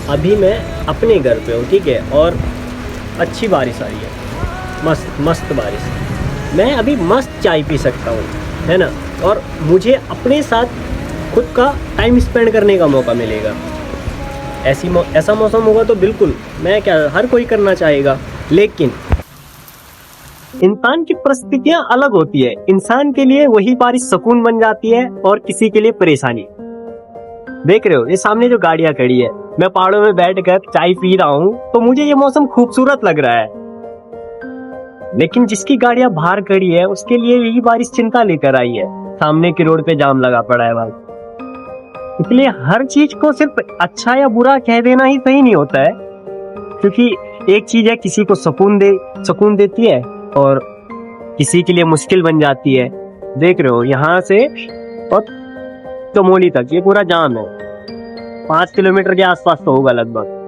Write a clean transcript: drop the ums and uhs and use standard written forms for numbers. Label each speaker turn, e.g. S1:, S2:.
S1: अभी मैं अपने घर पे हूँ, ठीक है, और अच्छी बारिश आ रही है, मस्त मस्त बारिश। मैं अभी मस्त चाय पी सकता हूँ, है ना, और मुझे अपने साथ खुद का टाइम स्पेंड करने का मौका मिलेगा। ऐसा मौसम होगा तो बिल्कुल, मैं क्या, हर कोई करना चाहेगा। लेकिन इंसान की परिस्थितियां अलग होती है। इंसान के लिए वही बारिश सुकून बन जाती है और किसी के लिए परेशानी। देख रहे हो ये सामने जो गाड़ियां खड़ी है, मैं पहाड़ों में बैठकर चाय पी रहा हूँ तो मुझे ये मौसम खूबसूरत लग रहा है। लेकिन जिसकी गाड़ियां बाहर खड़ी है उसके लिए यही बारिश चिंता लेकर आई है। सामने की रोड पे जाम लगा पड़ा है भाई। इसलिए हर चीज को सिर्फ अच्छा या बुरा कह देना ही सही नहीं होता है, क्योंकि एक चीज है किसी को सुकून देती है और किसी के लिए मुश्किल बन जाती है। देख रहे हो यहाँ से और चमोली तक ये पूरा जाम है, 5 किलोमीटर के आसपास तो होगा लगभग।